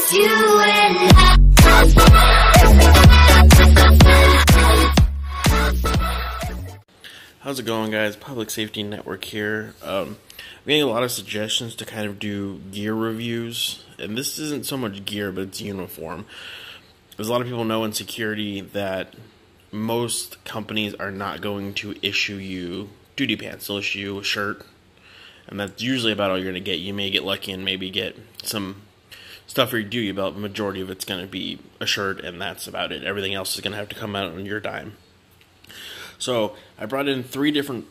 just you and I. How's it going, guys? Public Safety Network here. I'm getting a lot of suggestions to kind of do gear reviews, and this isn't so much gear, but it's uniform. There's a lot of people know in security that most companies are not going to issue you duty pants. They'll issue you a shirt, and that's usually about all you're going to get. You may get lucky and maybe get some stuff for your duty belt. The majority of it's going to be a shirt, and that's about it. Everything else is going to have to come out on your dime. So I brought in 3 different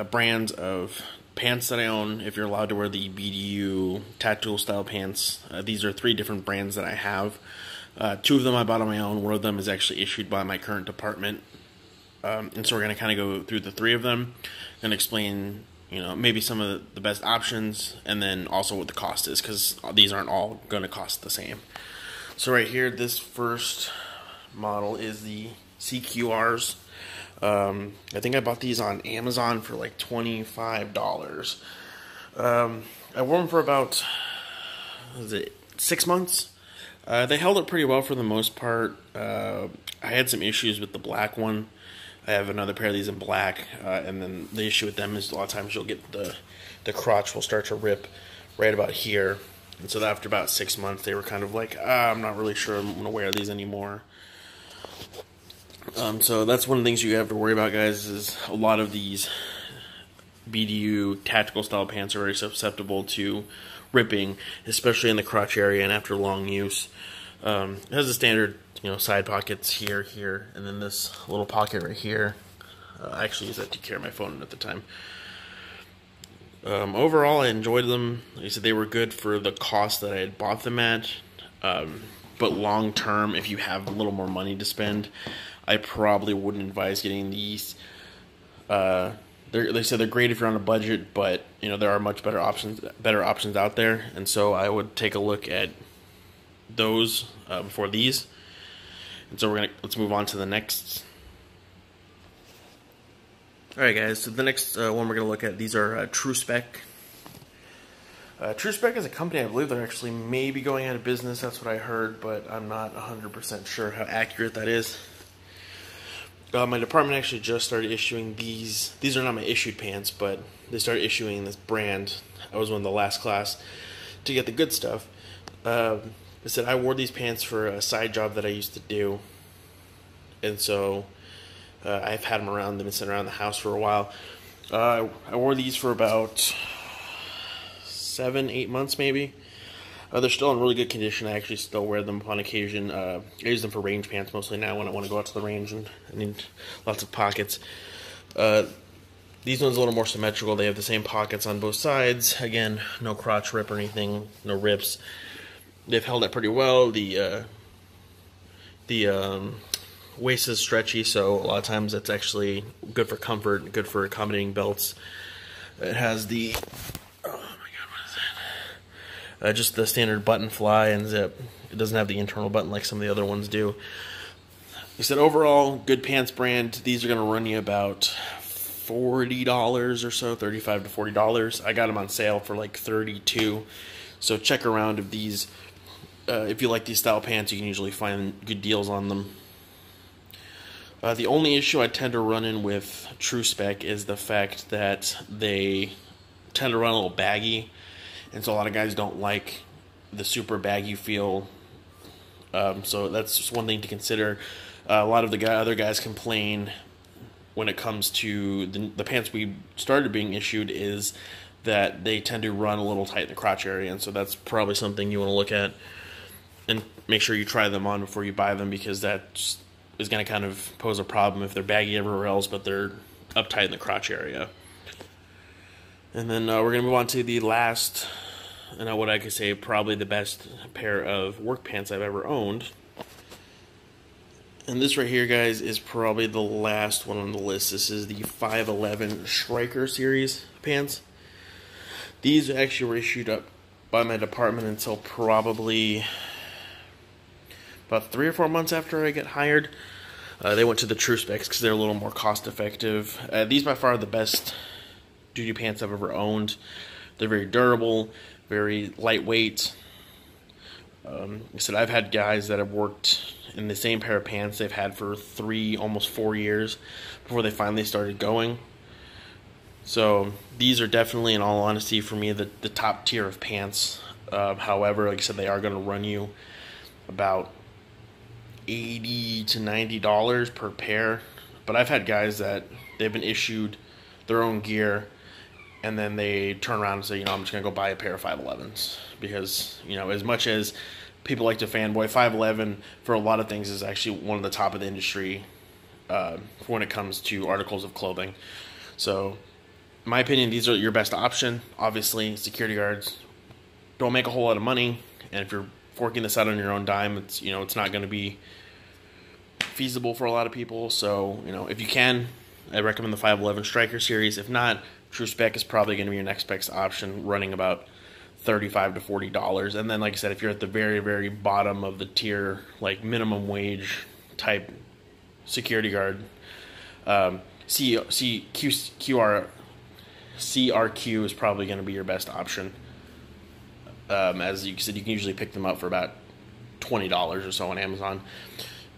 brands of pants that I own. If you're allowed to wear the BDU tactical style pants, these are 3 different brands that I have. 2 of them I bought on my own. 1 of them is actually issued by my current department. And so we're going to kind of go through the 3 of them and explain, maybe some of the best options, and then also what the cost is, because these aren't all going to cost the same. So right here, this first model is the CQRs. I think I bought these on Amazon for like $25. I wore them for about, 6 months? They held up pretty well for the most part. I had some issues with the black one. I have another pair of these in black, and then the issue with them is a lot of times you'll get the crotch will start to rip right about here. And so after about 6 months, they were kind of like, I'm not really sure I'm going to wear these anymore. So that's one of the things you have to worry about, guys, is a lot of these BDU tactical style pants are very susceptible to ripping, especially in the crotch area and after long use. It has the standard, side pockets here, and then this little pocket right here. I actually used that to carry my phone at the time. Overall, I enjoyed them. Like I said, they were good for the cost that I had bought them at. But long term, if you have a little more money to spend, I probably wouldn't advise getting these. They said they're great if you're on a budget, but there are much better options out there, and so I would take a look at those before these. And so let's move on to the next. All right, guys. So the next one we're gonna look at, these are TruSpec. TruSpec is a company, I believe they're actually maybe going out of business. That's what I heard, but I'm not 100% sure how accurate that is. My department actually just started issuing these. These are not my issued pants, but they started issuing this brand. I was one of the last class to get the good stuff. I said I wore these pants for a side job that I used to do, and so I've had them around. They've been sitting around the house for a while. I wore these for about 7-8 months maybe. They're still in really good condition. I actually still wear them on occasion. I use them for range pants mostly now when I want to go out to the range and I need lots of pockets. These ones are a little more symmetrical. They have the same pockets on both sides. Again, no crotch rip or anything, no rips. They've held up pretty well. The waist is stretchy, so a lot of times that's actually good for comfort, good for accommodating belts. It has the just the standard button fly and zip. It doesn't have the internal button like some of the other ones do. He said overall, good pants brand. These are going to run you about $40 or so, $35 to $40. I got them on sale for like $32. So check around if these, if you like these style pants, you can usually find good deals on them. The only issue I tend to run in with TruSpec is the fact that they tend to run a little baggy. And so a lot of guys don't like the super baggy feel. So that's just one thing to consider. A lot of the other guys complain when it comes to the pants we started being issued is that they tend to run a little tight in the crotch area. And so that's probably something you want to look at and make sure you try them on before you buy them, because that is going to kind of pose a problem if they're baggy everywhere else, but they're uptight in the crotch area. And then we're going to move on to the last, and what I could say probably the best pair of work pants I've ever owned. And this right here, guys, is probably the last one on the list. This is the 511 Striker series pants. These actually were issued up by my department until probably about 3 or 4 months after I got hired. They went to the TruSpecs because they're a little more cost effective. These by far are the best duty pants I've ever owned. They're very durable, very lightweight. I said I've had guys that have worked in the same pair of pants they've had for 3, almost 4 years before they finally started going. So these are definitely, in all honesty, for me, the top tier of pants. However, like I said, they are going to run you about $80 to $90 per pair. But I've had guys that they've been issued their own gear, and then they turn around and say, I'm just going to go buy a pair of 511s. Because, as much as people like to fanboy, 511 for a lot of things is actually one of the top of the industry when it comes to articles of clothing. So, in my opinion, these are your best option. Obviously, security guards don't make a whole lot of money, and if you're forking this out on your own dime, it's not going to be feasible for a lot of people. So, if you can, I recommend the 511 Striker series. If not, True Spec is probably going to be your next best option, running about $35 to $40. And then, like I said, if you're at the very, very bottom of the tier, like minimum wage type security guard, CRQ is probably going to be your best option. As you said, you can usually pick them up for about $20 or so on Amazon.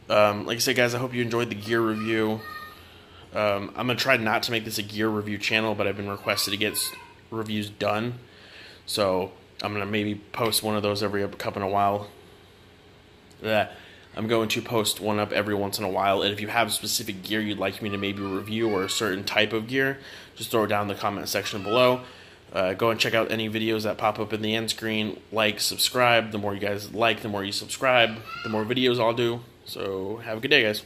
Like I said, guys, I hope you enjoyed the gear review. I'm going to try not to make this a gear review channel, but I've been requested to get reviews done. So I'm going to maybe post one of those every couple in a while. I'm going to post one up every once in a while. And if you have specific gear you'd like me to maybe review, or a certain type of gear, just throw it down in the comment section below. Go and check out any videos that pop up in the end screen. Like, subscribe. The more you guys like, the more you subscribe, the more videos I'll do. So have a good day, guys.